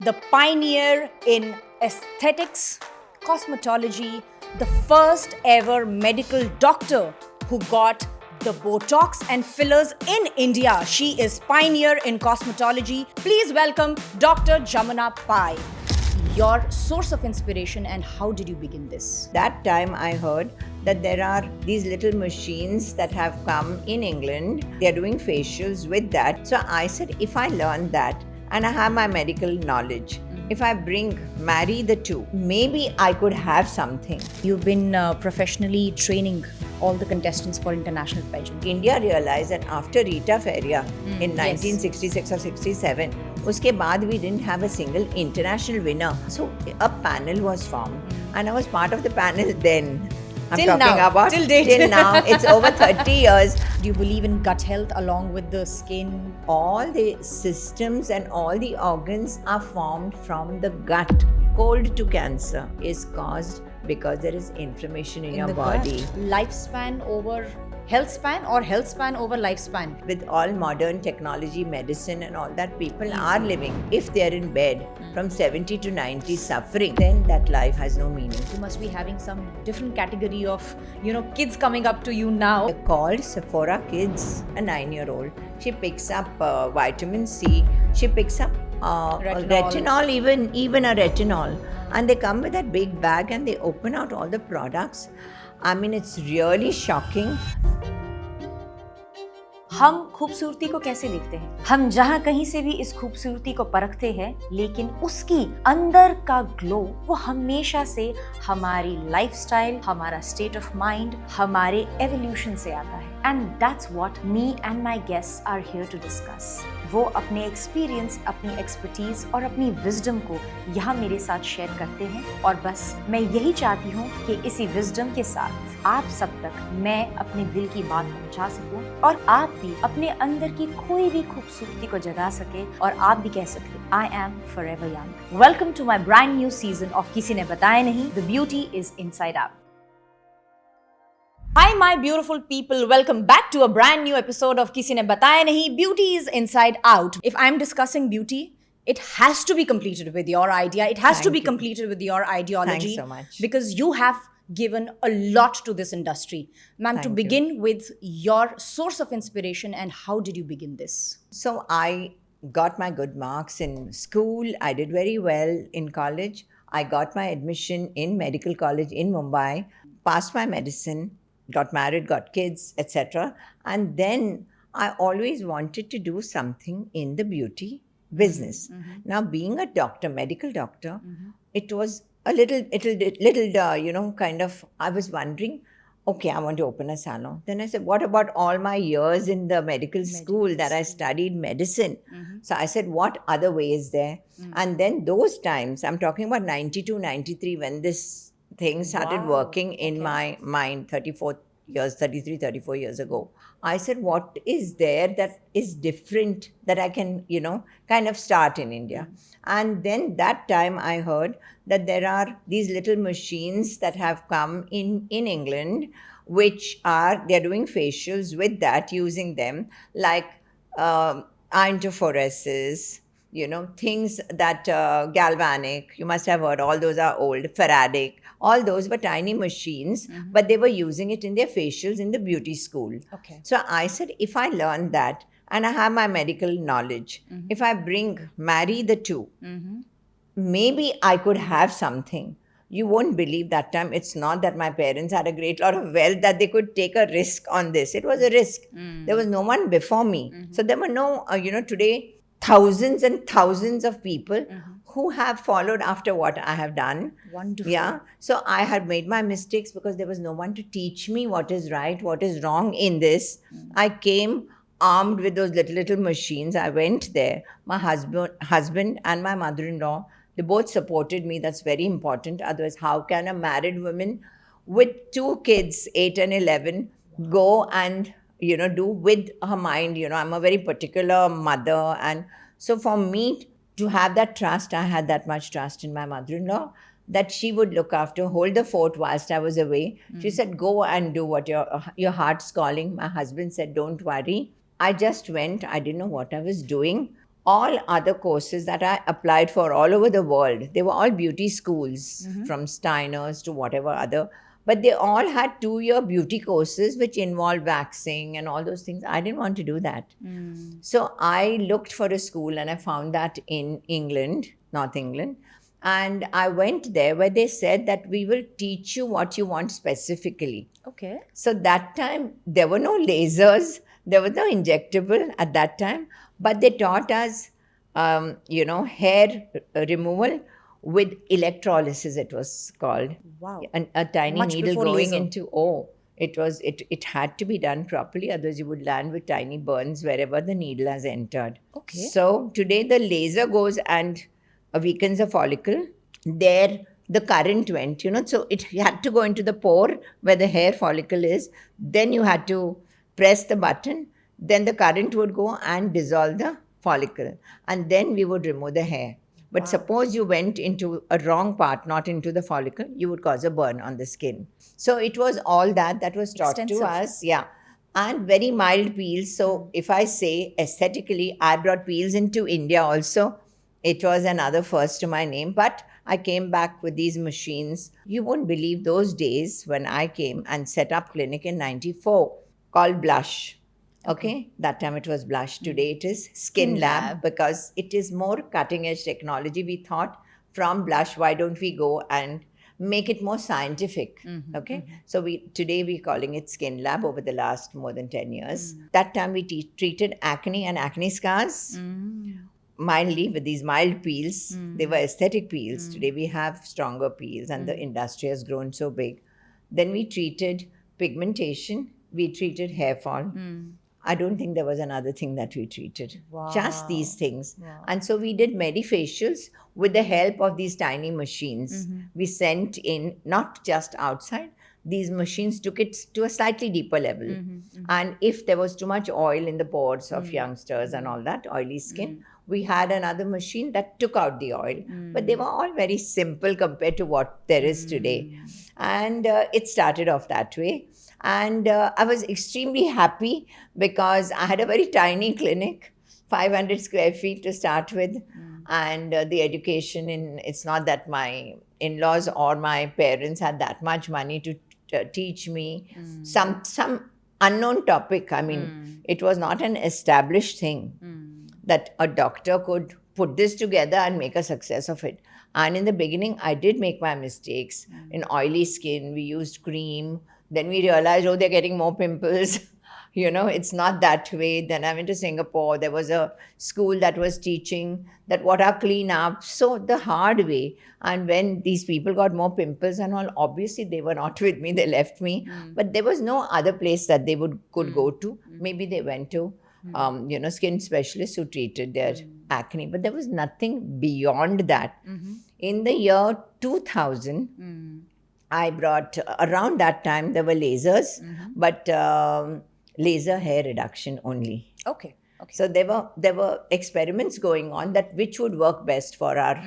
the pioneer in aesthetics, cosmetology, the first ever medical doctor who got the Botox and fillers in India. She is pioneer in cosmetology. Please welcome Dr. Jamuna Pai. Your source of inspiration and how did you begin this? That time I heard that there are these little machines that have come in England. They're doing facials with that. So I said, if I learn that and I have my medical knowledge, if I marry the two, maybe I could have something. You've been professionally training all the contestants for international pageant. India realized that after Rita Faria in 1966 or 67, uske baad we didn't have a single international winner. So a panel was formed and I was part of the panel then. Till now. Till now. It's over 30 years. Do you believe in gut health along with the skin? All the systems and all the organs are formed from the gut. Cold to cancer is caused because there is inflammation in your body. Gut. Lifespan over health span or health span over lifespan? With all modern technology, medicine and all that, people are living. If they're in bed from 70 to 90 suffering, then that life has no meaning. You must be having some different category of, kids coming up to you now. They're called Sephora Kids, a 9-year-old. She picks up vitamin C. She picks up retinol, even a retinol. And they come with that big bag and they open out all the products. I mean, it's really shocking. हम खूबसूरती को कैसे देखते हैं? हम जहाँ कहीं से भी इस खूबसूरती को परखते हैं, लेकिन उसकी अंदर का ग्लो वो हमेशा से हमारी लाइफस्टाइल, हमारा स्टेट ऑफ माइंड, हमारे एवोल्यूशन से आता है. And that's what me and my guests are here to discuss. वो अपने एक्सपीरियंस, अपनी एक्सपर्टीज और अपनी विजडम को यहाँ मेरे साथ शेयर करते हैं और बस मैं यही चाहती हूँ कि इसी विजडम के साथ आप सब तक मैं अपने दिल की बात पहुँचा सकूँ और आप भी अपने अंदर की कोई भी खूबसूरती को जगा सके और आप भी कह सके I am forever young. Welcome to my brand new season of किसी ने बताया नहीं. The beauty is inside out. Hi my beautiful people, welcome back to a brand new episode of Kisi Ne Bataya Nahi. Beauty is inside out. If I'm discussing beauty, it has to be completed with your idea. It has to be completed with your ideology. Thanks so much. Because you have given a lot to this industry. Ma'am, to begin with your source of inspiration and how did you begin this? So I got my good marks in school. I did very well in college. I got my admission in medical college in Mumbai, passed my medicine, got married, got kids, etc. And then I always wanted to do something in the beauty business. Now, being a doctor, medical doctor, it was a little, kind of, I was wondering, okay, I want to open a salon. Then I said, what about all my years in the medical school that I studied medicine? So I said, what other way is there? And then those times, I'm talking about 92, 93, when this thing started working in my mind 34 years ago. I said, what is there that is different that I can, kind of start in India? And then that time I heard that there are these little machines that have come in England, which they're doing facials with that, using them, like iontophoresis, things that galvanic, you must have heard, all those are old, Faradic, all those were tiny machines, but they were using it in their facials in the beauty school. Okay. So I said, if I learn that and I have my medical knowledge, if I marry the two, maybe I could have something. You won't believe that time. It's not that my parents had a great lot of wealth that they could take a risk on this. It was a risk. There was no one before me. So there were no, today, thousands and thousands of people who have followed after what I have done. Wonderful. Yeah. So I had made my mistakes because there was no one to teach me what is right, what is wrong in this. I came armed with those little machines. I went there. My husband and my mother-in-law, they both supported me. That's very important. Otherwise, how can a married woman with 2 kids, 8 and 11, go and do with her mind, I'm a very particular mother. And so for me to have that trust, I had that much trust in my mother-in-law that she would look after, hold the fort whilst I was away. She said, go and do what your heart's calling. My husband said, don't worry. I just went. I didn't know what I was doing. all other courses that I applied for all over the world, they were all beauty schools, from Steiner's to whatever other, but they all had 2-year beauty courses which involved waxing and all those things. I didn't want to do that. So I looked for a school and I found that in England, North England. And I went there where they said that we will teach you what you want specifically. Okay. So that time, there were no lasers, there was no injectable at that time, but they taught us, hair removal with electrolysis, it was called. Wow. And a tiny Much needle before going laser. into, it had to be done properly, otherwise you would land with tiny burns wherever the needle has entered. Okay. So today the laser goes and weakens the follicle. There the current went, so it had to go into the pore where the hair follicle is. Then you had to press the button. Then the current would go and dissolve the follicle. And then we would remove the hair. But suppose you went into a wrong part, not into the follicle, you would cause a burn on the skin. So it was all that was taught Extensive. to us. Yeah. And very mild peels. So if I say aesthetically, I brought peels into India also. It was another first to my name. But I came back with these machines. You won't believe those days when I came and set up clinic in 94 called Blush. Okay, that time it was Blush. Today it is Skin Lab because it is more cutting edge technology. We thought from Blush, why don't we go and make it more scientific? Okay, so today we're calling it Skin Lab over the last more than 10 years. That time we treated acne and acne scars mildly with these mild peels. They were aesthetic peels. Today we have stronger peels and the industry has grown so big. Then we treated pigmentation. We treated hair fall. I don't think there was another thing that we treated. Just these things. And so we did medifacials with the help of these tiny machines. We sent in, not just outside, these machines took it to a slightly deeper level. And if there was too much oil in the pores of youngsters and all that, oily skin, we had another machine that took out the oil. But they were all very simple compared to what there is today. And it started off that way. And I was extremely happy because I had a very tiny clinic, 500 square feet to start with. And the education it's not that my in-laws or my parents had that much money to teach me some unknown topic. I mean, it was not an established thing that a doctor could put this together and make a success of it. And in the beginning, I did make my mistakes. In oily skin, we used cream. Then we realized, they're getting more pimples. It's not that way. Then I went to Singapore. There was a school that was teaching that what are clean-ups. So the hard way. And when these people got more pimples and all, obviously they were not with me. They left me. But there was no other place that they could go to. Maybe they went to, skin specialists who treated their acne. But there was nothing beyond that. In the year 2000, I brought, around that time, there were lasers, but laser hair reduction only. Okay. So there were experiments going on that which would work best for our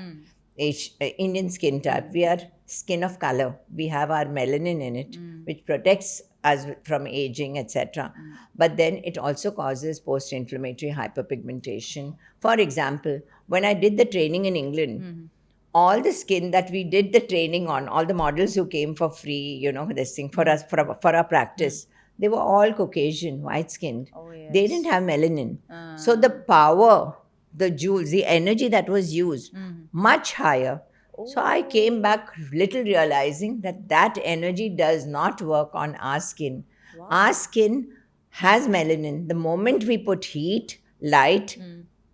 Indian skin type. We are skin of color. We have our melanin in it, which protects us from aging, etc. But then it also causes post-inflammatory hyperpigmentation. For example, when I did the training in England, all the skin that we did the training on, all the models who came for free, this thing for us, for our practice, they were all Caucasian, white-skinned. They didn't have melanin. So the power, the joules, the energy that was used, much higher. So I came back little realizing that energy does not work on our skin. Our skin has melanin. The moment we put heat, light,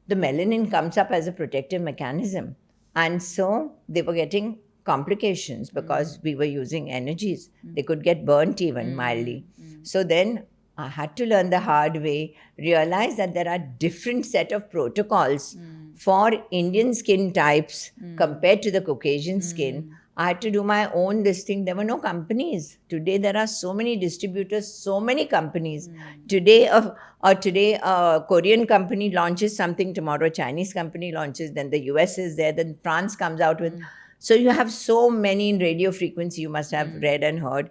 the melanin comes up as a protective mechanism. And so they were getting complications because we were using energies. They could get burnt even mildly. So then I had to learn the hard way, realize that there are different set of protocols for Indian skin types compared to the Caucasian skin. I had to do my own this thing. There were no companies. Today there are so many distributors, so many companies. Today a Korean company launches something, tomorrow a Chinese company launches, then the US is there, then France comes out with. So you have so many in radio frequency, you must have read and heard.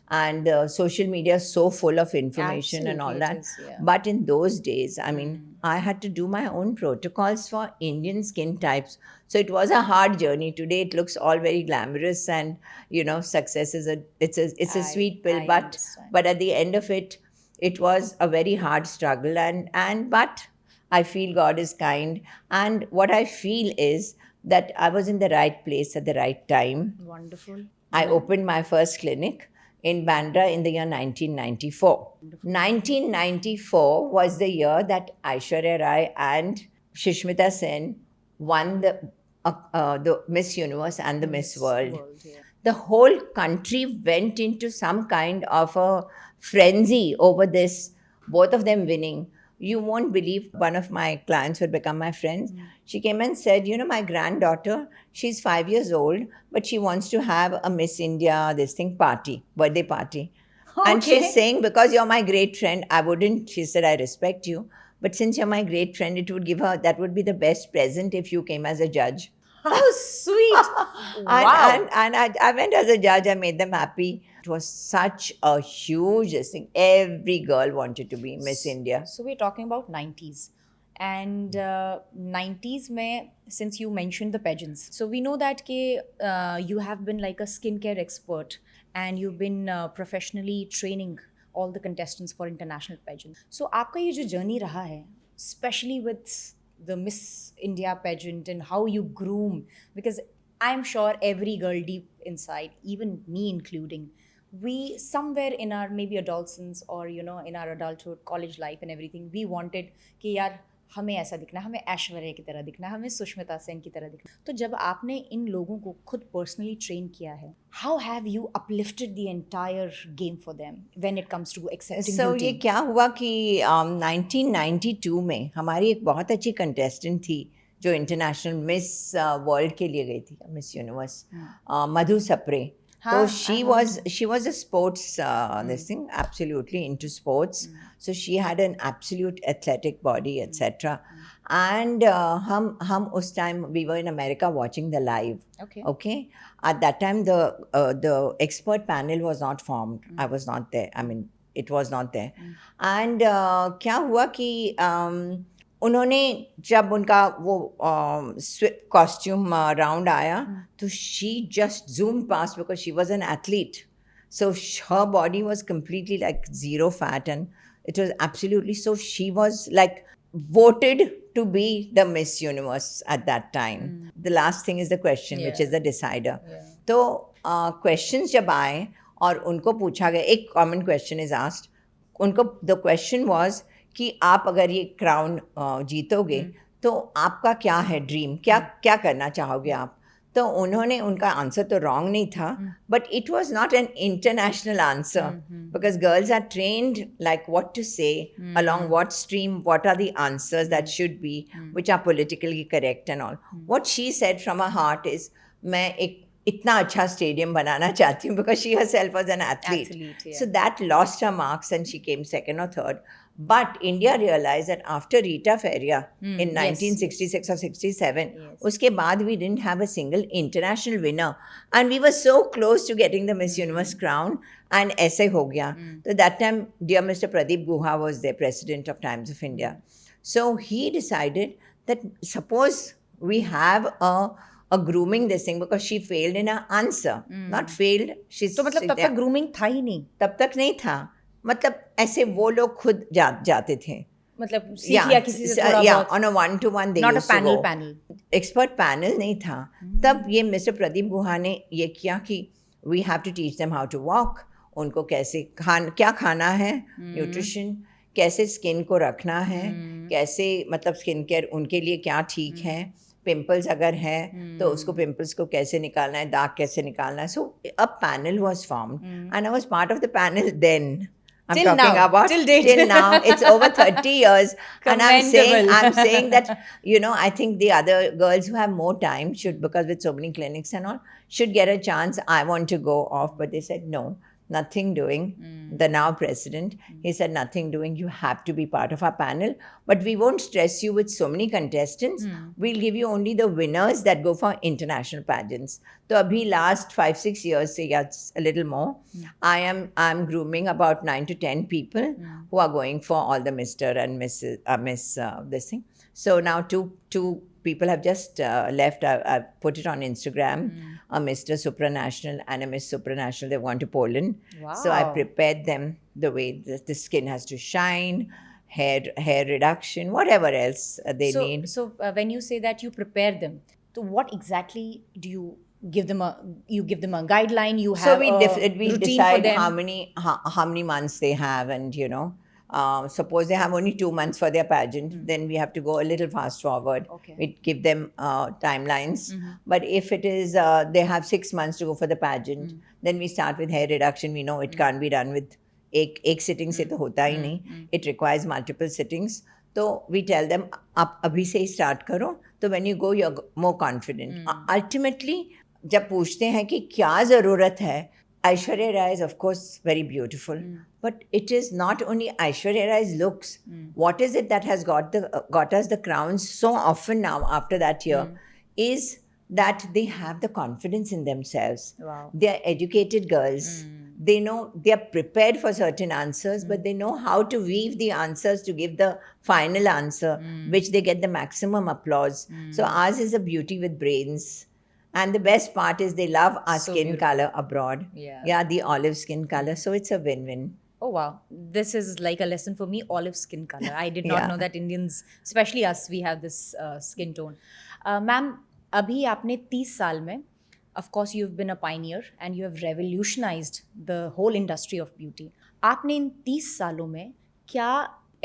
and social media is so full of information and all Absolutely that. it is, yeah. But in those days, I mean, I had to do my own protocols for Indian skin types. So it was a hard journey. Today it looks all very glamorous, and success is a sweet pill. I But understand. at the end of it, it was a very hard struggle, and but I feel God is kind, and what I feel is that I was in the right place at the right time. Wonderful. I opened my first clinic in Bandra in the year 1994. 1994 was the year that Aishwarya Rai and Shishmita Sen won the Miss Universe and the Miss World. Yeah. The whole country went into some kind of a frenzy over this, both of them winning. You won't believe, one of my clients would become my friends. She came and said, my granddaughter, she's 5 years old, but she wants to have a Miss India, birthday party. And Okay. she's saying, because you're my great friend, I wouldn't, she said, I respect you. But since you're my great friend, that would be the best present if you came as a judge. Oh, sweet. Wow. And I went as a judge. I made them happy. It was such a huge thing. Every girl wanted to be Miss India. So we're talking about 90s. And 90s mein, since you mentioned the pageants, so we know that you have been like a skincare expert, and you've been professionally training all the contestants for international pageants. So आपका ये जो journey रहा है, especially with the Miss India pageant and how you groom, because I'm sure every girl deep inside, even me including, we somewhere in our maybe adolescence or in our adulthood, college life and everything, we wanted कि यार हमें ऐसा दिखना, हमें ऐश्वर्या की तरह दिखना, हमें सुष्मिता सेन की तरह दिखना. तो जब आपने इन लोगों को खुद पर्सनली ट्रेन किया है, how have you uplifted the entire game for them when it comes to accepting So beauty? ये क्या हुआ कि 1992 में हमारी एक बहुत अच्छी कंटेस्टेंट थी जो इंटरनेशनल मिस वर्ल्ड के लिए गई थी, miss universe, Madhu Sapre. So she was a sports this thing, absolutely into sports. So she had an absolute athletic body, etc. And हम उस time we were in America watching the live. Okay. At that time the expert panel was not formed. I was not there. I mean, it was not there. And क्या हुआ कि उन्होंने जब उनका वो costume round आया तो she just zoomed past because she was an athlete. So her body was completely like zero fat, and it was absolutely, so she was like voted to be the Miss Universe at that time. The last thing is the question, which is the decider. तो questions जब आए और उनको पूछा गया, एक common question is asked, उनको the question was कि आप अगर ये क्राउन जीतोगे तो आपका क्या है ड्रीम, क्या करना चाहोगे आप. तो उन्होंने, उनका आंसर तो रॉन्ग नहीं था, but it was not an international answer because girls are trained like what to say along what stream, what are the answers that should be, which are politically correct and all. What she said from her heart is, मैं एक इतना अच्छा stadium बनाना चाहती हूँ, because she herself was an athlete. So that lost her marks and she came second or third. But India realized that after Rita Faria in 1966 or 67, उसके बाद we didn't have a single international winner, and we were so close to getting the Miss Universe crown, and ऐसे हो गया. So that time, dear Mr. Pradeep Guha was the president of Times of India. So he decided that suppose we have a grooming this thing, because she failed in her answer. Not failed, she's, तो मतलब तब तक grooming था ही नहीं, तब तक नहीं था, मतलब ऐसे वो लोग खुद जाते थे, मतलब सीख लिया किसी से थोड़ा बहुत, on a one-to-one they not a used to go. panel. Expert panel नहीं था. तब ये मिस्टर प्रदीप गुहा ने ये किया कि we have to teach them how to walk, उनको कैसे क्या खाना है, न्यूट्रिशन, कैसे स्किन को रखना है, कैसे मतलब स्किन केयर उनके लिए क्या ठीक है, पिंपल्स अगर है तो उसको पिंपल्स को कैसे निकालना है, दाग कैसे निकालना है. So a panel was formed and I was part of the panel then. I'm till talking now, about till date. till now. It's over 30 years, and I'm Commendable. saying that I think the other girls who have more time should, because with so many clinics and all, should get a chance. I want to go off, but they said no. nothing doing. The now president, he said, nothing doing. You have to be part of our panel, but we won't stress you with so many contestants. We'll give you only the winners that go for international pageants. So abhi last 5-6 years se, yeah, a little more, I'm grooming about 9 to 10 people who are going for all the Mr. and Miss this thing. So now two people have just left. I've put it on Instagram. A Mr. Supranational and a Miss Supranational. They've gone to Poland. So I Wow. prepared them the way the skin has to shine, hair reduction, whatever else they need. So when you say that you prepare them, so what exactly do you give them a guideline? You have So we routine for decide them. how many months they have, and suppose they have only 2 months for their pageant, then we have to go a little fast forward. Okay. We give them timelines. But if it is they have 6 months to go for the pageant, then we start with hair reduction. We know it can't be done with एक sitting से तो होता ही नहीं. It requires multiple sittings. तो we tell them आप अभी से ही start करो. तो when you go, you're more confident. Ultimately, जब पूछते हैं कि क्या ज़रूरत है, Aishwarya Rai is of course very beautiful, but it is not only Aishwarya Rai's looks. What is it that has got us the crowns so often now after that year is that they have the confidence in themselves. Wow. They are educated girls. They know, they are prepared for certain answers, but they know how to weave the answers to give the final answer, which they get the maximum applause. So ours is a beauty with brains. And the best part is they love our So skin beautiful. color abroad. Yeah. the olive skin color. So it's a win-win. Oh wow, this is like a lesson for me. Olive skin color. I did not Yeah. know that Indians, especially us, we have this skin tone. Ma'am, अभी आपने 30 साल में, of course you've been a pioneer and you have revolutionized the whole industry of beauty. आपने इन 30 सालों में क्या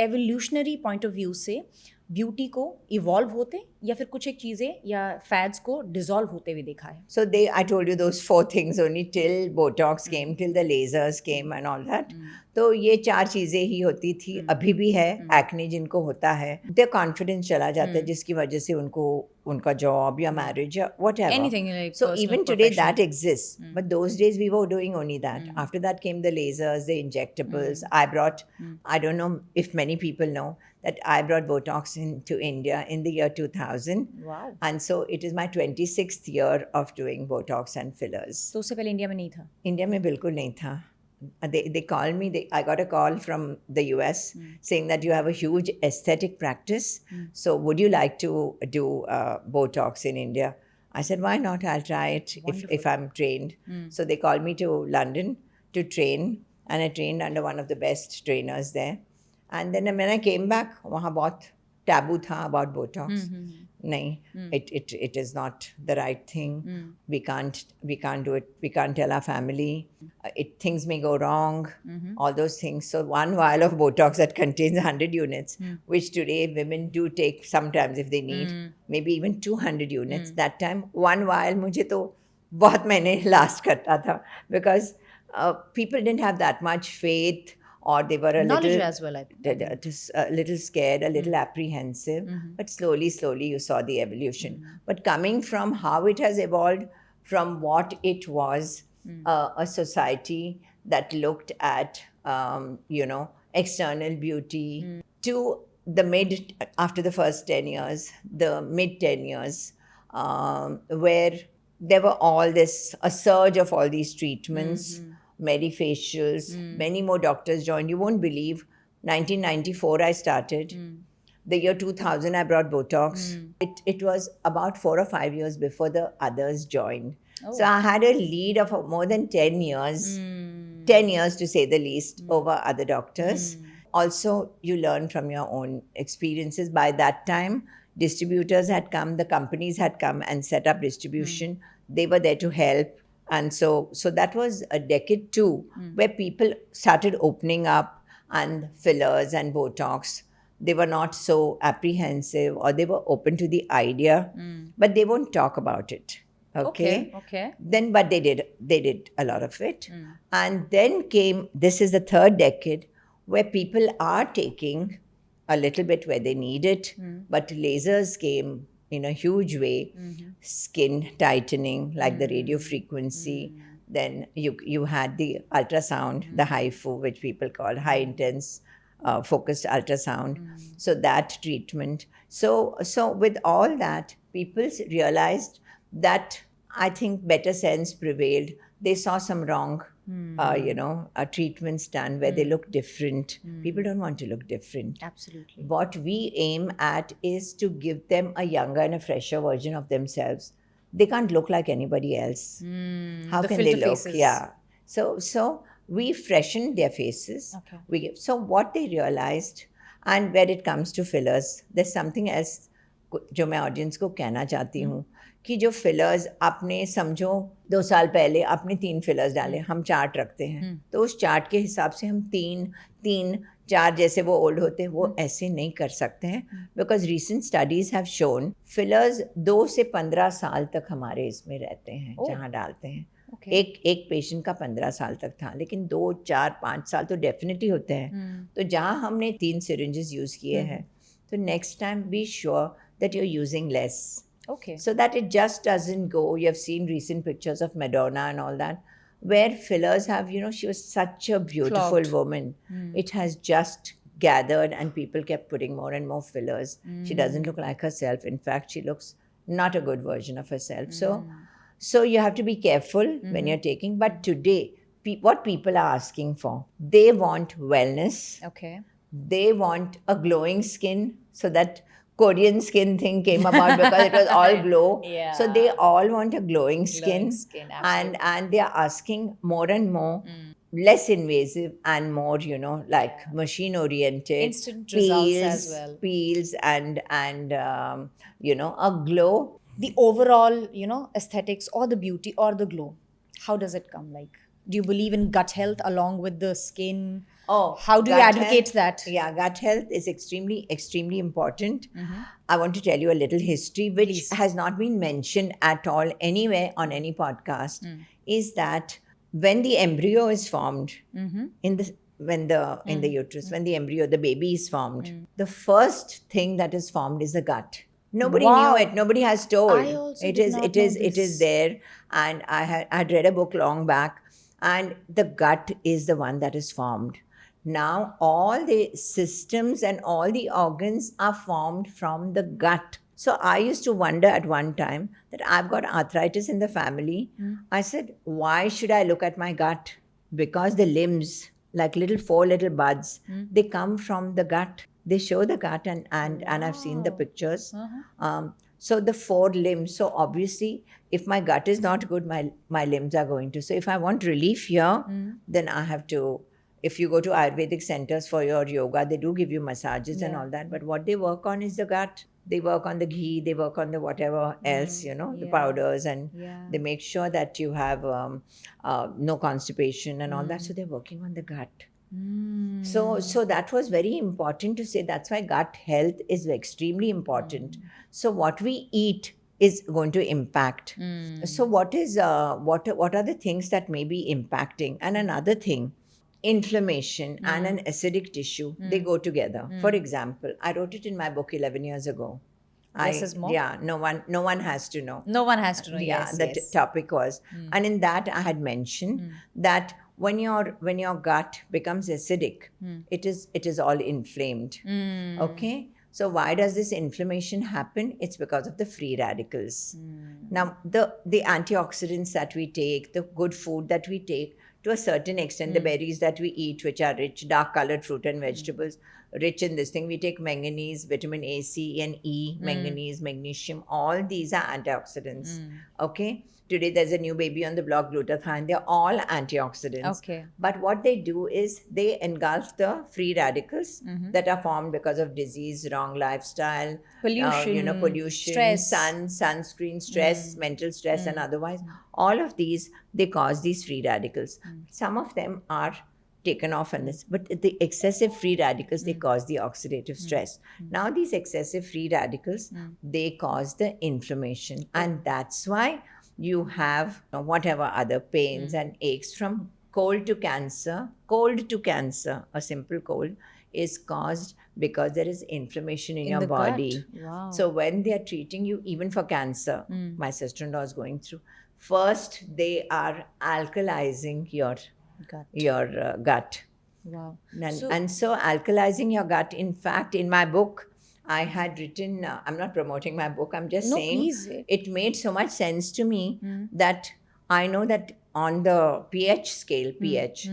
evolutionary point of view से beauty को इवॉल्व होते या फिर कुछ एक चीज़ें या फैड्स को डिसॉल्व होते हुए देखा है? So I told you those 4 things only till Botox came, till the lasers came and all that. तो ये 4 चीज़ें ही होती थी, अभी भी है. एक्ने जिनको होता है, their confidence चला जाता है, जिसकी वजह से उनको उनका जॉब या मैरिज या whatever. Anything like So personal, even today professional. that exists. But those days we were doing only that. After that came the lasers, the injectables. I brought, I don't know if many people know that I brought Botox into India in the year 2000. Wow. And so it is my 26th year of doing Botox and fillers. तो उससे पहले India में नहीं था? India में बिल्कुल नहीं था. They called me, I got a call from the US saying that you have a huge aesthetic practice. So would you like to do Botox in India? I said, why not? I'll try it if I'm trained. So they called me to London to train, and I trained under one of the best trainers there. And then when I came back, वहाँ बहुत taboo था about Botox. नहीं, it is not the right thing. We can't do it. We can't tell our family. Things may go wrong. All those things. So one vial of Botox that contains 100 units, which today women do take sometimes if they need, maybe even 200 units. That time one vial मुझे तो बहुत महीने last करता था, because people didn't have that much faith. Or they were a Knowledge little, as well, I think. just a little scared, a little apprehensive, but slowly you saw the evolution. But coming from how it has evolved, from what it was, a society that looked at, external beauty, to the after the first 10 years, the mid 10 years, where there were a surge of all these treatments, medifacials, many more doctors joined. You won't believe, 1994 I started. The year 2000 I brought Botox. It was about 4 or 5 years before the others joined. So I had a lead of more than 10 years, 10 years to say the least, over other doctors. Also, you learn from your own experiences. By that time, distributors had come, the companies had come and set up distribution. They were there to help. And so that was a decade too, where people started opening up, and fillers and Botox, they were not so apprehensive, or they were open to the idea, but they won't talk about it. Okay. Then, but they did a lot of it. And then came, this is the third decade, where people are taking a little bit where they need it, but lasers came in a huge way. Skin tightening, like the radio frequency, Then you had the ultrasound, the HIFU, which people call high intense focused ultrasound. So that treatment. So with all that, people realized that I think better sense prevailed. They saw some wrong, treatments done where they look different. People don't want to look different. Absolutely. What we aim at is to give them a younger and a fresher version of themselves. They can't look like anybody else. How the can they filter look? faces. Yeah. So we freshen their faces. Okay. So what they realized, and when it comes to fillers, there's something else जो मैं audience को कहना चाहती हूँ कि जो fillers आपने समझो 2 साल पहले आपने 3 फिलर्स डाले, हम चार्ट रखते हैं, तो उस चार्ट के हिसाब से हम 4 जैसे वो ओल्ड होते हैं वो ऐसे नहीं कर सकते हैं, because recent studies have shown fillers 2 से 15 साल तक हमारे इसमें रहते हैं जहाँ डालते हैं. एक पेशेंट का 15 साल तक था, लेकिन 2, 4, 5 साल तो डेफिनेटली होते हैं. तो जहाँ हमने 3 सिरिंजेस यूज़ किए हैं, तो next time be sure that you are using less. Okay. So that it just doesn't go. You have seen recent pictures of Madonna and all that, where fillers have, she was such a beautiful Clogged. woman. It has just gathered and people kept putting more and more fillers. She doesn't look like herself. In fact, she looks not a good version of herself. So you have to be careful when you're taking. But today, what people are asking for, they want wellness. Okay. They want a glowing skin, so that Korean skin thing came about because it was all glow. Yeah. So they all want a glowing skin. Glowing skin, absolutely. And they are asking more and more, less invasive and more, like machine oriented. Instant results as well. Peels and a glow. The overall, aesthetics or the beauty or the glow, how does it come? Like, do you believe in gut health along with the skin? Oh, how do you gut advocate health, that? Yeah, gut health is extremely, extremely important. I want to tell you a little history, which has not been mentioned at all anywhere on any podcast, is that when the embryo is formed in the uterus, when the embryo, the baby is formed, the first thing that is formed is the gut. Nobody knew it. Nobody has told. I also did not know It is there, and I had read a book long back, and the gut is the one that is formed. Now, all the systems and all the organs are formed from the gut. So I used to wonder at one time that I've got arthritis in the family. I said, why should I look at my gut? Because the limbs, like 4 little buds, they come from the gut. They show the gut, and I've seen the pictures. So the 4 limbs. So obviously, if my gut is not good, my limbs are going to. So if I want relief here, then I have to. If you go to Ayurvedic centers for your yoga, they do give you massages and all that. But what they work on is the gut. They work on the ghee, they work on the whatever else, the powders, and they make sure that you have no constipation and all that. So they're working on the gut. So that was very important to say. That's why gut health is extremely important. So what we eat is going to impact. So what are the things that may be impacting? And another thing, inflammation and an acidic tissue, they go together. For example, I wrote it in my book 11 years ago. Less is more? Yeah, no one has to know. No one has to know. Yeah, Yes, the yes. topic was. And in that I had mentioned that when your gut becomes acidic, it is all inflamed. Okay? So why does this inflammation happen? It's because of the free radicals. Now, the antioxidants that we take, the good food that we take, to a certain extent, the berries that we eat, which are rich, dark-colored fruit and vegetables, rich in this thing. We take manganese, vitamin A, C, and E, manganese, magnesium. All these are antioxidants. Okay? Today, there's a new baby on the block, glutathione. They're all antioxidants. Okay. But what they do is they engulf the free radicals that are formed because of disease, wrong lifestyle, pollution, stress. sunscreen, stress, mental stress, and otherwise. All of these, they cause these free radicals. Some of them are taken off on this, but the excessive free radicals, they cause the oxidative stress. Now, these excessive free radicals, they cause the inflammation. And that's why you have whatever other pains and aches, from cold to cancer. Cold to cancer, a simple cold, is caused because there is inflammation in your the body. gut. Wow. So when they are treating you, even for cancer, my sister-in-law is going through. First, they are alkalizing your Gut. gut. Wow. And so alkalizing your gut. In fact, in my book, I had written. I'm not promoting my book. I'm just No, saying please. it made so much sense to me that I know that on the pH scale, pH.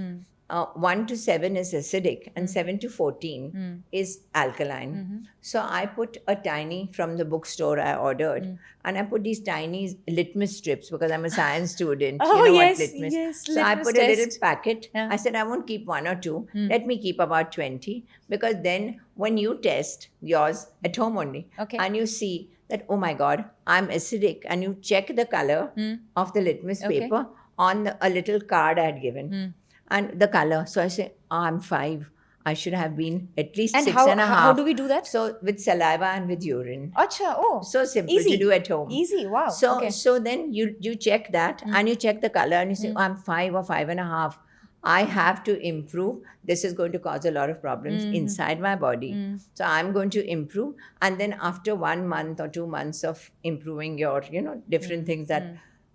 1 to 7 is acidic and 7 to 14 is alkaline. So I put a tiny, from the bookstore I ordered, and I put these tiny litmus strips because I'm a science student. Oh, you know yes, what litmus? yes, So I litmus put a little test. packet. Yeah. I said I won't keep 1 or 2. Let me keep about 20, because then when you test yours at home only, Okay. and you see that, oh my God, I'm acidic, and you check the color of the litmus Okay. paper on a little card I had given, and the color. So I say, oh, I'm 5. I should have been at least And 6 how- and a half. how do we do that? So with saliva and with urine. Acha, oh. So simple Easy. to do at home. Easy, wow. So okay. so then you check that, and you check the color, and you say, oh, I'm 5 or 5 and a half. I have to improve. This is going to cause a lot of problems inside my body. So I'm going to improve. And then after 1 month or 2 months of improving your, different things, that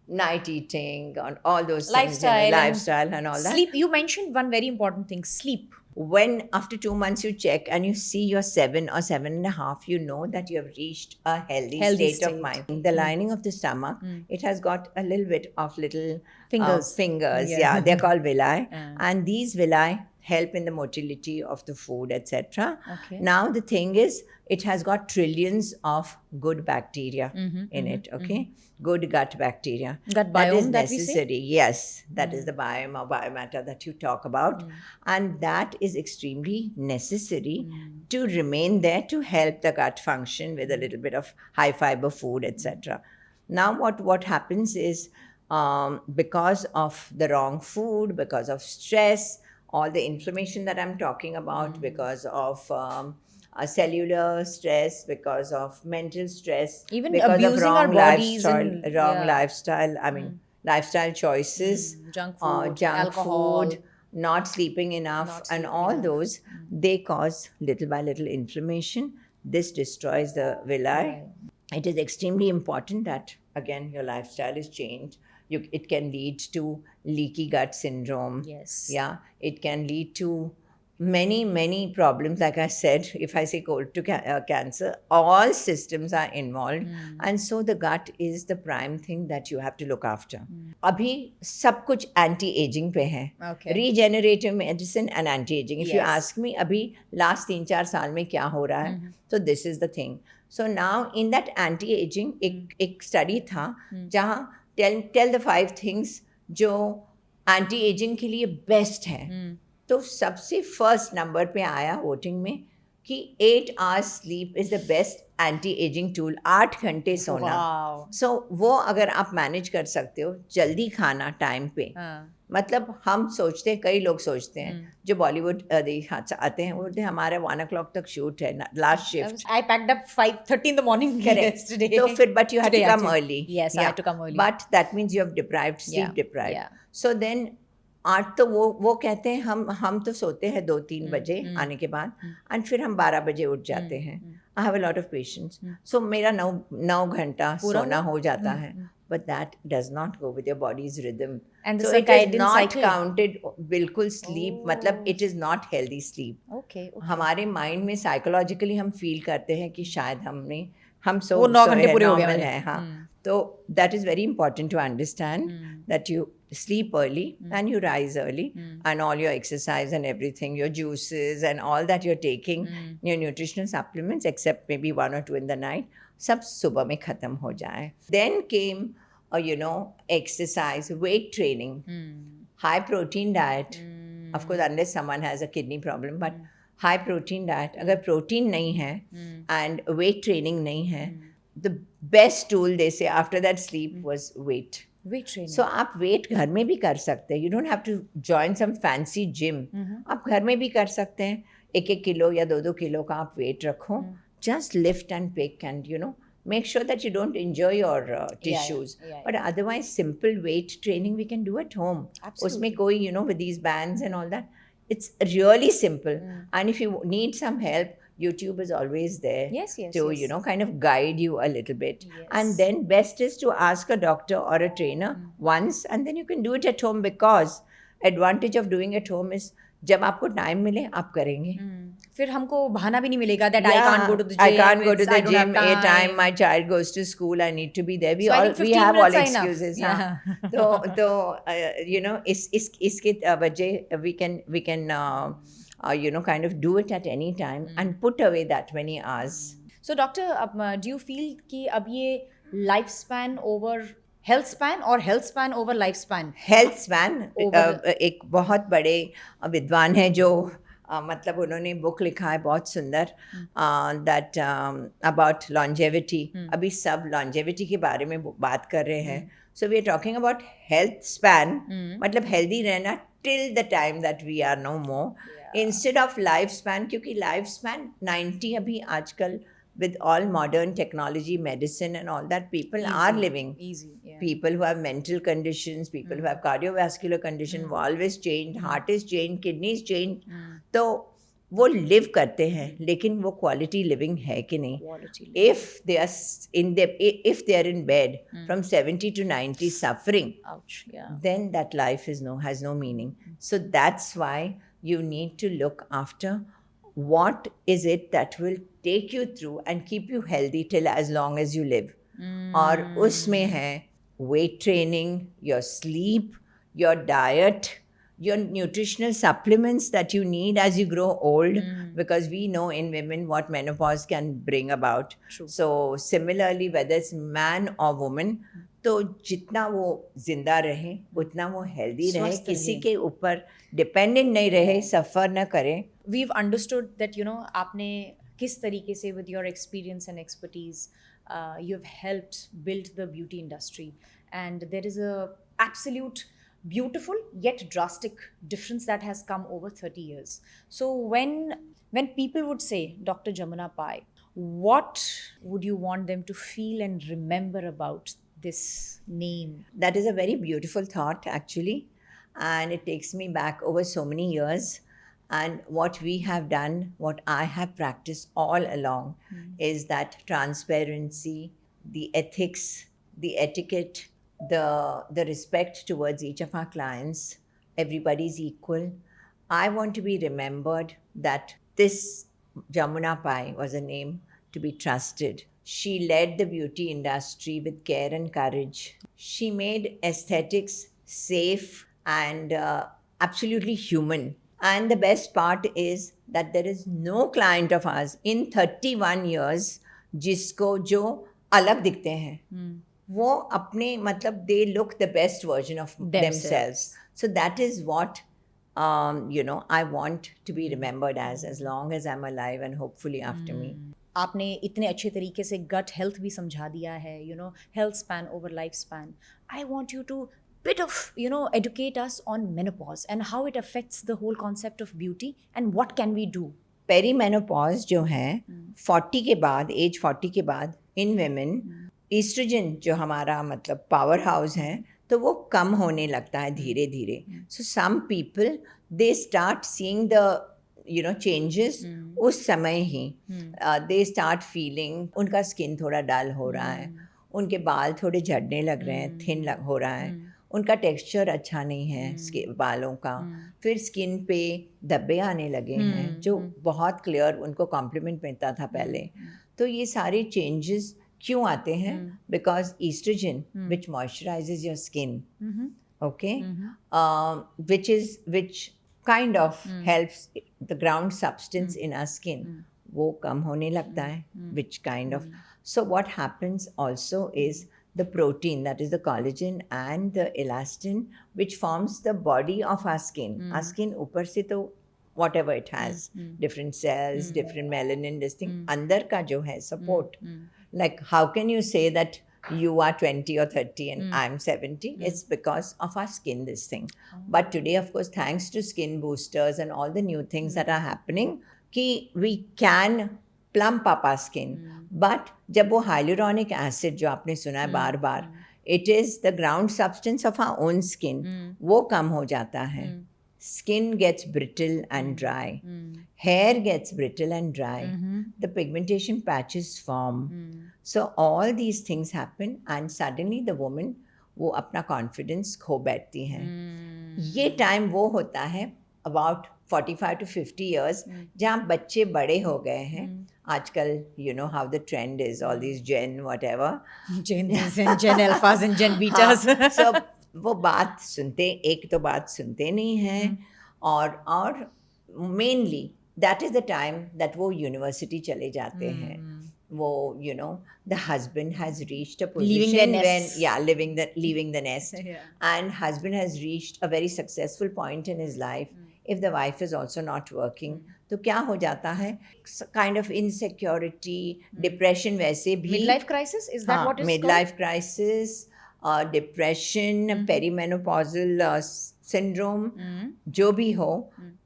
night eating and all those Lifestyle things, and lifestyle and all that. Sleep. You mentioned one very important thing, sleep. When after 2 months you check and you see you're 7 or 7.5, you know that you have reached a healthy state of mind. The lining of the stomach, it has got a little bit of little Fingers. fingers. Yeah. Yeah, they're called villi. Yeah. And these villi help in the motility of the food, etc. Okay. Now the thing is, it has got trillions of good bacteria in it, okay? Good gut bacteria. Gut That is biome that we say? necessary. Yes, that is the biome or biomatter that you talk about. And that is extremely necessary to remain there to help the gut function with a little bit of high fiber food, etc. Now what happens is, because of the wrong food, because of stress, all the inflammation that I'm talking about, because of cellular stress, because of mental stress, Even because abusing of wrong our bodies lifestyle, and- wrong yeah. lifestyle. I mean, lifestyle choices, Junk food, junk alcohol. food, not sleeping enough, Not and sleeping all enough. those, they cause little by little inflammation. This destroys the villi. Right. It is extremely important that, again, your lifestyle is changed. It can lead to leaky gut syndrome. Yes. Yeah, it can lead to many problems. Like I said, if I say cold to cancer, all systems are involved, and so the gut is the prime thing that you have to look after. Abhi sab kuch anti-aging pe hai. Okay. Regenerative medicine and anti-aging. If you Yes. ask me, abhi last 3-4 saal mein kya ho raha hai, so this is the thing. So now in that anti-aging, एक study था जहाँ tell the 5 things जो anti-aging के लिए best है. तो सबसे first number पे आया वोटिंग में कि 8 hours sleep is the best anti-aging tool. 8 घंटे सोना. Wow. So वो अगर आप मैनेज कर सकते हो, जल्दी खाना टाइम पे. मतलब हम सोचते हैं, कई लोग सोचते हैं जो बॉलीवुड आते हैं, वो बोलते हैं हमारा 1 o'clock तक शूट है, last shift. I packed up 5:30 in the morning yesterday. So फिर, but you had Today to come actually. early. Yes, I had to come early. But that means you have deprived, sleep Yeah, deprived. yeah. So then आज तो वो कहते हैं हम तो सोते हैं 2-3 बजे आने के बाद, एंड फिर हम 12 बजे उठ जाते हैं. I have a lot of patients. So मेरा 9 घंटा सोना हो जाता है. But that does not go with your body's rhythm. And the so it is circadian not cycle. counted बिल्कुल sleep. मतलब it is not healthy sleep. Okay. हमारे mind में साइकोलॉजिकली हम फील करते हैं कि शायद हम सो वो 9 घंटे पूरे हो गए normal मेरे. है. हाँ. तो that is very important to understand that you sleep early and you rise early, and all your exercise and everything, your juices and all that you're taking, your nutritional supplements, except maybe 1 or 2 in the night, सब सुबह में खत्म हो जाए. Then came exercise, weight training, high protein diet. Of course, unless someone has a kidney problem, but high protein diet. अगर protein नहीं है and weight training नहीं है, the best tool they say after that sleep was weight. Weight training. So आप weight घर में भी कर सकते हैं. You don't have to join some fancy gym. आप घर में भी कर सकते हैं. 1-1 किलो या 2-2 किलो का आप weight रखो. Just lift and pick, and make sure that you don't injure your tissues. Yeah. But otherwise, simple weight training we can do at home. Absolutely. उसमें कोई with these bands and all that, it's really simple. And if you need some help, YouTube is always there Yes, yes, to, yes. kind of guide you a little bit. Yes. And then best is to ask a doctor or a trainer once, and then you can do it at home, because advantage of doing at home is जब आपको time मिले आप करेंगे. फिर हमको बहाना भी नहीं मिलेगा that I Yeah, can't go to the gym. I can't go to the I don't have gym. A time my child goes to school, I need to be there. We So I all think we 15 have all minutes are enough. excuses. Yeah. हाँ. तो इसके वजह we can kind of do it at any time and put away that many hours. So doctor, do you feel कि अब ये lifespan over health span और health span over lifespan? Health span Over एक बहुत बड़े विद्वान है जो मतलब उन्होंने बुक लिखा है बहुत सुंदर दैट अबाउट लॉन्जेविटी. अभी सब लॉन्जेविटी के बारे में बात कर रहे हैं. So we are talking about health span, मतलब हेल्दी रहना till the time that we are no more instead of life span. क्योंकि लाइफ स्पैन 90 अभी आजकल with all modern technology, medicine and all that, people are living. Easy, yeah. People who have mental conditions, people who have cardiovascular condition, valve is changed, heart is changed, kidneys changed. तो वो live करते हैं, लेकिन वो quality living है कि नहीं? Quality If they are if they are in bed from 70 to 90 suffering, Ouch, yeah. then that life has no meaning. So that's why you need to look after what is it that will take you through and keep you healthy till as long as you live. और उसमें है weight training, your sleep, your diet, your nutritional supplements that you need as you grow old, because we know in women what menopause can bring about. True. So similarly, whether it's man or woman, तो जितना वो जिंदा रहे उतना वो healthy रहे, स्वस्थ किसी रहे. के ऊपर डिपेंडेंट नहीं रहे, सफ़र न करें. We've understood that, आपने किस तरीके से with your experience and expertise, you've helped build the beauty industry, and there is a absolute beautiful yet drastic difference that has come over 30 years. So when people would say Dr. Jamuna Pai, what would you want them to feel and remember about this name? That is a very beautiful thought, actually, and it takes me back over so many years. And what we have done, what I have practiced all along, is that transparency, the ethics, the etiquette, the respect towards each of our clients. Everybody's equal. I want to be remembered that this Jamuna Pai was a name to be trusted. She led the beauty industry with care and courage. She made aesthetics safe and absolutely human. And the best part is that there is no client of ours in 31 years जिसको जो अलग दिखते हैं. वो अपने मतलब they look the best version of themselves. So that is what I want to be remembered as long as I'm alive and hopefully after me. आपने इतने अच्छे तरीके से गट हेल्थ भी समझा दिया है, health span over life span. I want you to bit of educate us on menopause and how it affects the whole concept of beauty and what can we do. Perimenopause जो है 40 के बाद, as 40 के बाद इन women oestrogen जो हमारा मतलब power house है तो वो कम होने लगता है धीरे धीरे. So some people they start seeing the changes उस समय ही. दे स्टार्ट फीलिंग उनका स्किन थोड़ा डल हो रहा है, उनके बाल थोड़े झड़ने लग रहे हैं, थिन हो रहा है, उनका टेक्सचर अच्छा नहीं है बालों का, फिर स्किन पे धब्बे आने लगे हैं जो बहुत क्लियर उनको कॉम्प्लीमेंट मिलता था पहले. तो ये सारे चेंजेस क्यों आते हैं? Because estrogen which moisturises your skin, okay, which kind of helps the ground substance in our skin, वो कम होने लगता है. Which kind of, so what happens also is the protein, that is the collagen and the elastin, which forms the body of our skin. Our skin ऊपर से तो whatever it has, different cells, different melanin, this thing, अंदर का जो है support. Like how can you say that you are 20 or 30 and I'm 70? It's because of our skin, this thing. But today, of course, thanks to skin boosters and all the new things that are happening, कि we can plump up our skin. But जब वो hyaluronic acid जो आपने सुना है बार बार, it is the ground substance of our own skin, वो कम हो जाता है. skin gets brittle and dry, hair gets brittle and dry, the pigmentation patches form. So all these things happen and suddenly the woman वो अपना confidence खो बैठती हैं. ये टाइम वो होता है about 45 to 50 years जहाँ बच्चे बड़े हो गए हैं. आजकल you know how the trend is, all these Gen whatever. Gen Zs and Gen Alphas and Gen Betas. हाँ, so वो बात सुनते, एक तो बात सुनते नहीं हैं और mainly that is the time that वो यूनिवर्सिटी चले जाते हैं. वो you know the husband has reached a Leaving their position when nest. leaving the nest and husband has reached a very successful point in his life. If the wife is also not working, तो क्या हो जाता है, kind of insecurity, depression वैसे भी. Midlife crisis, is that what it's midlife crisis, depression, perimenopausal syndrome, जो भी हो,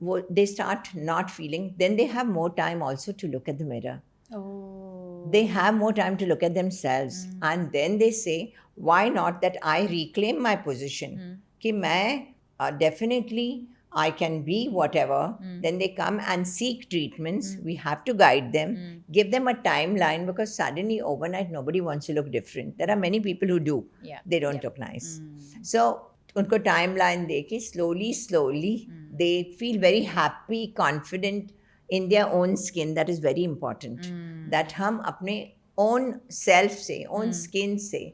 वो they start not feeling. Then they have more time also to look at the mirror. Oh. They have more time to look at themselves and then they say, why not that I reclaim my position, कि मैं definitely I can be whatever. Then they come and seek treatments. We have to guide them, give them a timeline, because suddenly overnight nobody wants to look different. There are many people who do. Yeah. They don't look nice. So उनको timeline दे के slowly they feel very happy, confident in their own skin. That is very important. That हम अपने own self से, own skin से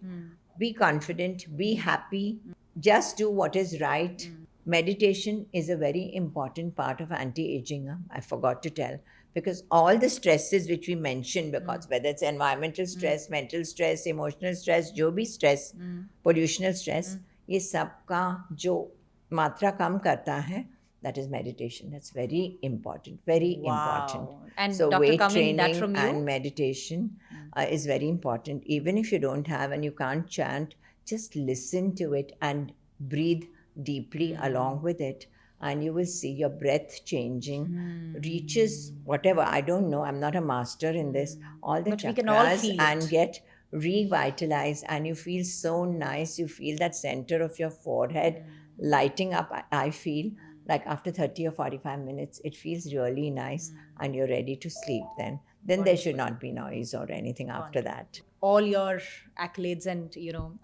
be confident, be happy, just do what is right. Meditation is a very important part of anti-aging. I forgot to tell, because all the stresses which we mentioned, because whether it's environmental stress, mental stress, emotional stress, जो भी stress, pollutional stress, ये सब का जो मात्रा कम करता है, that is meditation. That's very important, very important. And So Dr. weight Kamin, training that from you? and meditation is very important. Even if you don't have and you can't chant, just listen to it and breathe deeply along with it, and you will see your breath changing, reaches whatever, I don't know, I'm not a master in this, all the But we can all chakras, feel and it. get revitalized, and you feel so nice. You feel that center of your forehead lighting up. I feel like after 30 or 45 minutes it feels really nice, and you're ready to sleep. Then there should not be noise or anything after that. All your accolades and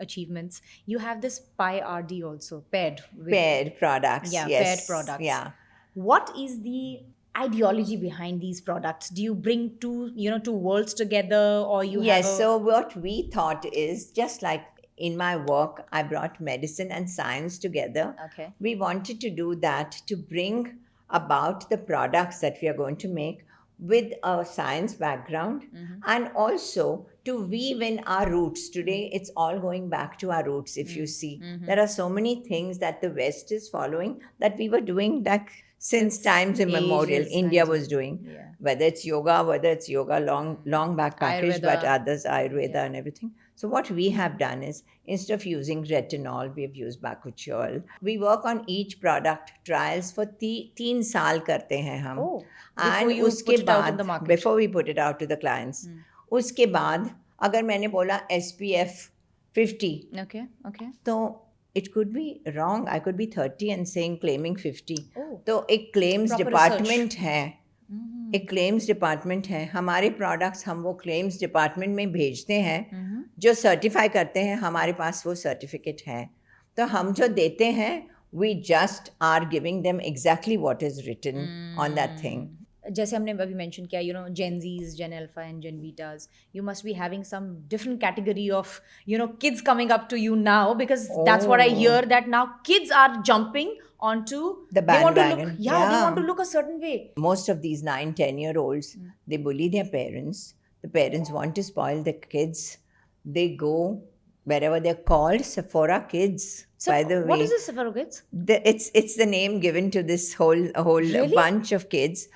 achievements, you have this Pi RD also paired with Paired products, Yeah, yes. paired products. Yeah. What is the ideology behind these products? Do you bring two worlds together, or you Yes, have so what we thought is, just like in my work, I brought medicine and science together. Okay. We wanted to do that, to bring about the products that we are going to make with a science background, and also to weave in our roots. Today, it's all going back to our roots, if you see. There are so many things that the West is following that we were doing like since times immemorial. ages, India times was doing. Yeah. Whether it's yoga long back package, but Ayurveda. others Ayurveda and everything. So what we have done is, instead of using retinol, we have used bakuchiol. We work on each product trials for 3 साल करते हैं हम. Oh, before and you उसके put it out in बाद, the market. before we put it out to the clients, उसके बाद अगर मैंने बोला SPF 50, Okay. तो it could be wrong. I could be 30 and claiming 50. Oh. तो एक claims Proper department है. एक क्लेम्स डिपार्टमेंट है. हमारे प्रोडक्ट्स हम वो क्लेम्स डिपार्टमेंट में भेजते हैं, जो सर्टिफाई करते हैं. हमारे पास वो सर्टिफिकेट है, तो हम जो देते हैं, we just are giving them exactly what is written on that thing. जैसे हमने अभी मेंशन किया, Gen Zs, Gen Alpha and Gen Betas, you must be having some different category of kids coming up to you now, because that's what I hear, that now kids are jumping onto The they want to look, bandwagon. they Yeah. want to look a certain way. Most of these 9-10-year-olds, they bully their parents. The parents want to spoil the kids. They go wherever they're called Sephora Kids. So by the way, what is this Sephora Kids? It's the name given to this whole Really? bunch of kids.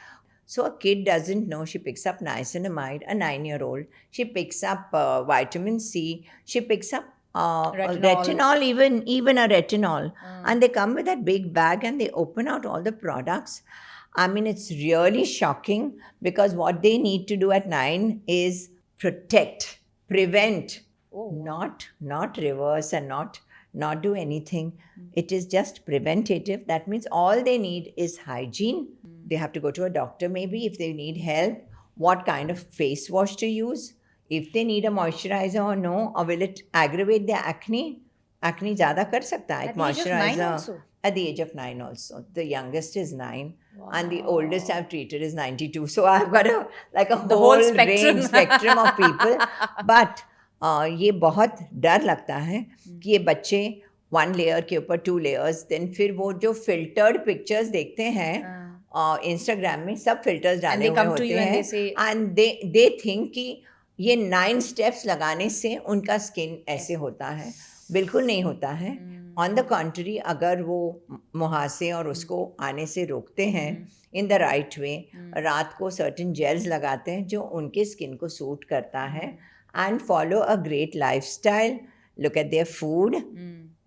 So a kid doesn't know. She picks up niacinamide, a 9-year-old. She picks up vitamin C. She picks up retinol, even a retinol. And they come with that big bag and they open out all the products. I mean, it's really shocking, because what they need to do at 9 is protect, prevent, not reverse, and not not do anything. It is just preventative. That means all they need is hygiene. They have to go to a doctor maybe if they need help, what kind of face wash to use, if they need a moisturizer or no, or will it aggravate their acne? Acne ज़्यादा कर सकता है At the age of 9 also? At the age of 9 also. The youngest is 9 and the oldest I've treated is 92. So I've got a The whole whole spectrum. range, spectrum of people. But ये बहुत डर लगता है कि ये बच्चे 1 layer के ऊपर 2 layers, then फिर वो जो filtered pictures देखते हैं Instagram में, सब filters डाले they हुए come to होते you and हैं they say- and they think कि ये 9 steps लगाने से उनका स्किन ऐसे होता है. बिल्कुल नहीं होता है. ऑन द कॉन्ट्री, अगर वो मुहासे और उसको आने से रोकते हैं इन द राइट वे, रात को सर्टेन जेल्स लगाते हैं जो उनके स्किन को सूट करता है, and follow a great life style, look at their food,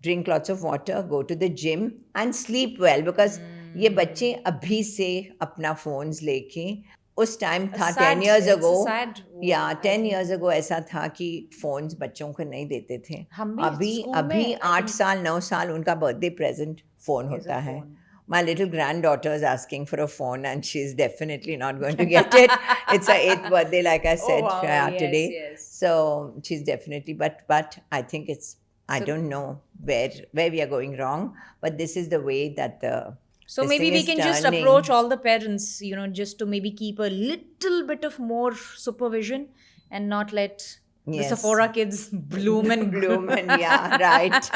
drink lots of water, go to the gym and sleep well. Because ये बच्चे अभी से अपना फोन्स लेके, उस टाइम था 10 years ago, या 10 years ago ऐसा था कि फोन्स बच्चों को नहीं देते थे. हम भी अभी स्कूल अभी में, 8 साल 9 साल उनका बर्थडे प्रेजेंट फोन होता है. My little granddaughter is asking for a phone and she's definitely not going to get it. It's her 8th birthday, like I said wow, yes, today. yes. So she's definitely, but I think it's, I don't know where we are going wrong, but this is the way that the So this maybe thing we is can just turning. approach all the parents, just to maybe keep a little bit of more supervision and not let the Yes. Sephora kids bloom and bloom and yeah, right.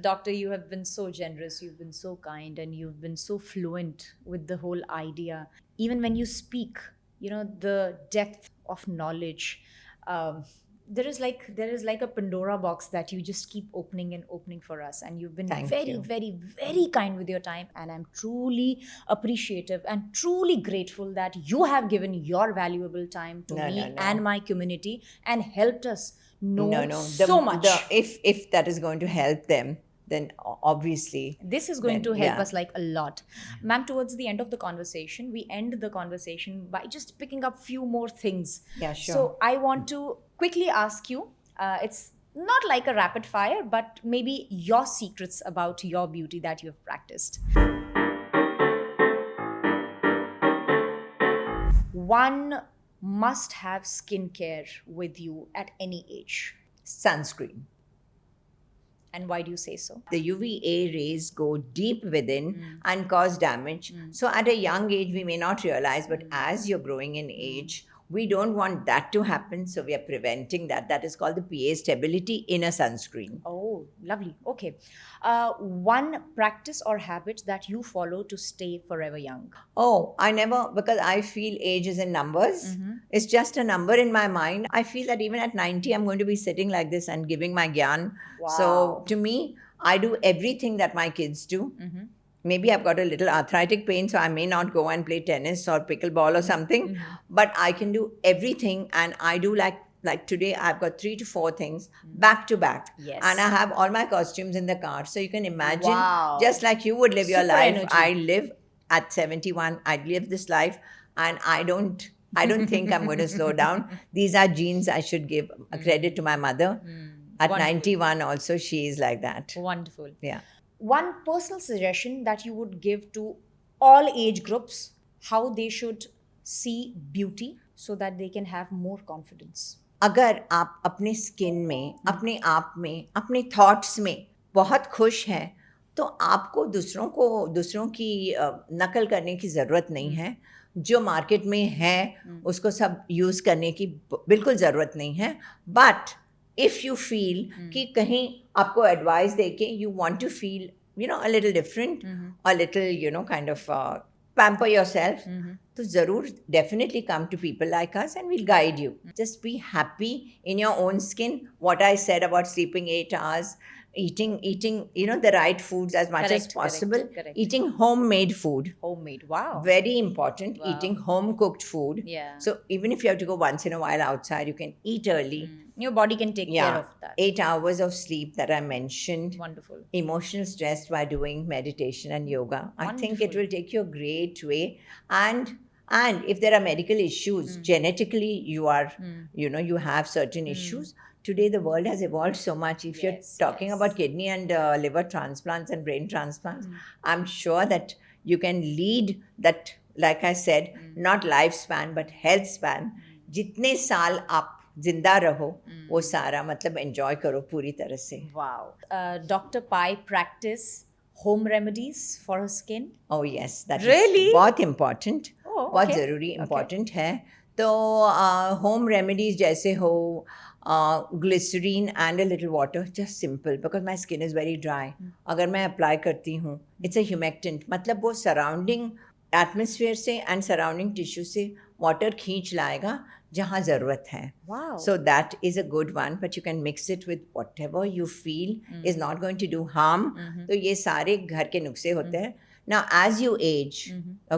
Doctor, you have been so generous, you've been so kind, and you've been so fluent with the whole idea. Even when you speak, the depth of knowledge, there is like a Pandora box that you just keep opening and opening for us, and you've been Thank very you. very very kind with your time, and I'm truly appreciative and truly grateful that you have given your valuable time to No, me no, no. and my community and helped us know No. so much. If that is going to help them, then obviously This is going then, to help yeah. us like a lot. Ma'am, towards the end of the conversation, we end the conversation by just picking up few more things. Yeah, sure. So I want to quickly ask you, it's not like a rapid fire, but maybe your secrets about your beauty that you have practiced. One must have skincare with you at any age. sunscreen. And why do you say so? The UVA rays go deep within and cause damage. So at a young age, we may not realize, but as you're growing in age, we don't want that to happen. So we are preventing that. That is called the PA stability in a sunscreen. Oh, lovely. Okay. One practice or habit that you follow to stay forever young. Oh, I never, because I feel age is in numbers. It's just a number in my mind. I feel that even at 90, I'm going to be sitting like this and giving my gyan. So Wow. to me, I do everything that my kids do. Maybe I've got a little arthritic pain, so I may not go and play tennis or pickleball or something. But I can do everything, and I do like today I've got 3 to 4 things back to back. Yes. And I have all my costumes in the car. So you can imagine, Wow. just like you would live your Super life, energy. I live at 71. I live this life, and I don't think I'm going to slow down. These are genes. I should give a credit to my mother. At Wonderful. 91 also, she is like that. Wonderful. Yeah. One personal suggestion that you would give to all age groups, how they should see beauty so that they can have more confidence. अगर आप अपने skin में, अपने आप में, अपने thoughts में बहुत खुश हैं, तो आपको दूसरों की नकल करने की ज़रूरत नहीं है. जो मार्केट में है उसको सब यूज़ करने की बिल्कुल ज़रूरत नहीं है. बट इफ़ यू फील कि कहीं आपको एडवाइस दे के you want to feel a little different, a little kind of pamper yourself, तो ज़रूर definitely come to people like us and we'll guide you. Just be happy in your own skin. What I said about sleeping 8 hours, eating the right foods as much as Correct, possible, correct. eating homemade food. Homemade. Wow. Very important. Wow. Eating home cooked food. Yeah. So even if you have to go once in a while outside, you can eat early. Your body can take care of that. 8 hours of sleep that I mentioned. Wonderful. Emotional stress by doing meditation and yoga. I think it Wonderful. will take you a great way. And if there are medical issues, genetically you are, you have certain issues, today the world has evolved so much. If you're Yes, talking yes. about kidney and liver transplants and brain transplants, I'm sure that you can lead that, like I said, not lifespan but health span. जितने साल आप जिंदा रहो वो सारा मतलब enjoy करो पूरी तरह से. Wow. Dr. Pai practice home remedies for her skin. Oh yes, that is Really? बहुत important. Oh, बहुत okay. ज़रूरी important है. तो home remedies जैसे हो glycerine and a little water, just simple, because my skin is very dry. अगर मैं apply करती हूँ, it's a humectant, मतलब वो surrounding atmosphere से and surrounding tissue से water खींच लाएगा जहाँ ज़रूरत है. Wow. So that is a good one, but you can mix it with whatever you feel is not going to do harm. तो ये सारे घर के नुस्खे होते हैं. Now as you age,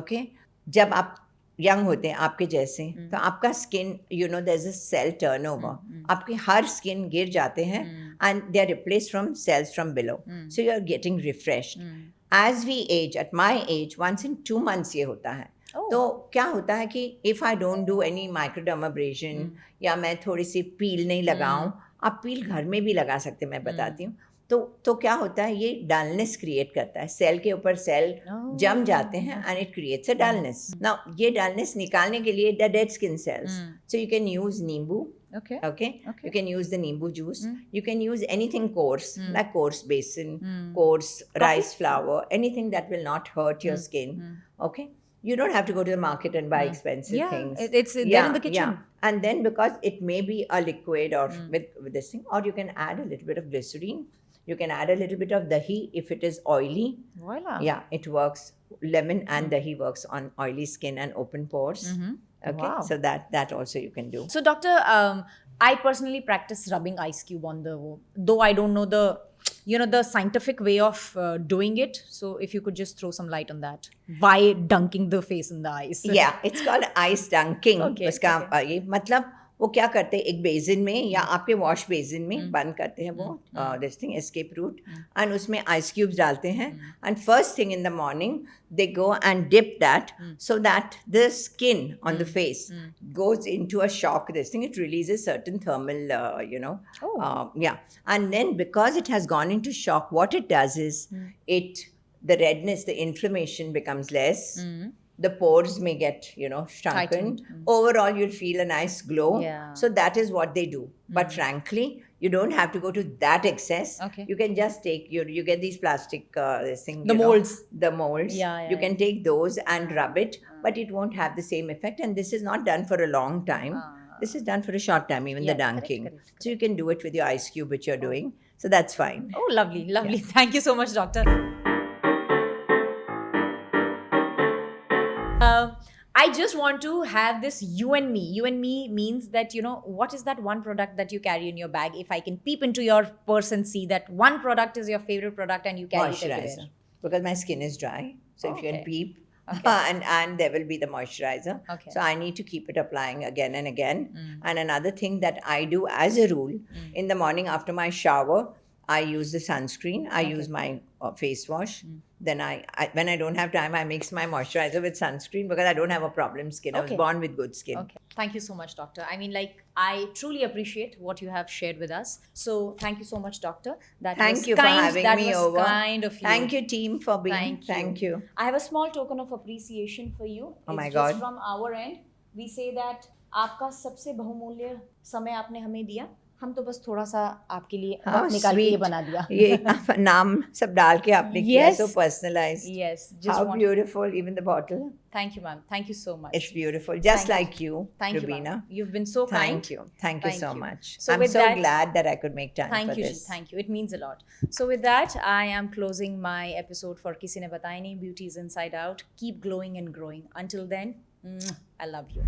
okay, जब आप यंग होते हैं आपके जैसे, तो आपका skin, you know, there is a cell turnover. आपके हर स्किन गिर जाते हैं and they are replaced from cells from below, so you are getting refreshed. As we age, at my age, once in 2 months ये होता है. तो क्या होता है कि if I don't do any microdermabrasion या मैं थोड़ी सी पील नहीं लगाऊं, आप पील घर में भी लगा सकते हैं, मैं बताती हूँ. तो क्या होता है, ये डलनेस क्रिएट करता है, सेल के ऊपर सेल जम जाते हैं and it creates a dullness. Now ये डलनेस निकालने के लिए the dead skin cells, so you can use नींबू. Okay. You can use the nimbu juice. You can use anything coarse, like coarse besan, coarse rice flour, anything that will not hurt your skin. Okay. You don't have to go to the market and buy expensive Yeah, things. it's there in the kitchen. Yeah. And then because it may be a liquid or with this thing, or you can add a little bit of glycerine. You can add a little bit of dahi if it is oily. Voila. Yeah, it works. Lemon and dahi works on oily skin and open pores. Okay, Wow. so that also you can do. So, doctor, I personally practice rubbing ice cube on the wound, though I don't know the scientific way of doing it. So, if you could just throw some light on that, why dunking the face in the ice? Yeah, it's called ice dunking. Okay, उसका ये मतलब वो क्या करते हैं, एक basin में या आपके वॉश बेसिन में बंद करते हैं वो this thing escape route, and उसमें आइस क्यूब्स डालते हैं, and first thing in the morning they go and dip that so that the skin on the face goes into a shock. This thing, it releases certain thermal and then because it has gone into shock, what it does is the redness, the inflammation becomes less. The pores may get, shrunken. Tightened. Overall, you'll feel a nice glow. Yeah. So that is what they do. But frankly, you don't have to go to that excess. Okay. You can just take you get these plastic this thing. The molds. The molds. Yeah, you can take those and rub it, but it won't have the same effect. And this is not done for a long time. This is done for a short time, even the Yeah, dunking. correct. So you can do it with your ice cube, which you're doing. So that's fine. Oh, lovely, lovely. Thank you so much, doctor. I just want to have this you and me. You and me means that, what is that one product that you carry in your bag? If I can peep into your purse and see that one product is your favorite product and you carry it Moisturizer. everywhere. Because my skin is dry. So if you can Okay. peep, and there will be the moisturizer. Okay. So I need to keep it applying again and again. And another thing that I do as a rule, in the morning after my shower, I use the sunscreen. I use my face wash. Then when I don't have time, I mix my moisturizer with sunscreen because I don't have a problem skin. I was Okay. born with good skin. Okay. Thank you so much, doctor. I mean, I truly appreciate what you have shared with us. So thank you so much, doctor. That Thank was you for kind, having that me was over. kind of you. Thank you, team, for being. Thank you. you. I have a small token of appreciation for you. Oh my It's just God. from our end. We say that आपका सबसे बहुमूल्य समय आपने हमें दिया. हम तो बस थोड़ा सा आपके लिए How वक्त निकाल के ये sweet. बना दिया. ये नाम सब डाल के आपने किया, Yes. so personalized. Yes. Just How want. beautiful, even the bottle. Thank you, ma'am. Thank you so much. It's beautiful, just Thank like you, Thank you, Rubina. ma'am. You've been so kind. Thank you. Thank you Thank so you. much. So I'm with so that- glad that I could make time Thank for you, this. thank you. It means a lot. So with that, I am closing my episode for Kisi Ne Bataya Nahi, Beauty is Inside Out. Keep glowing and growing. Until then, I love you.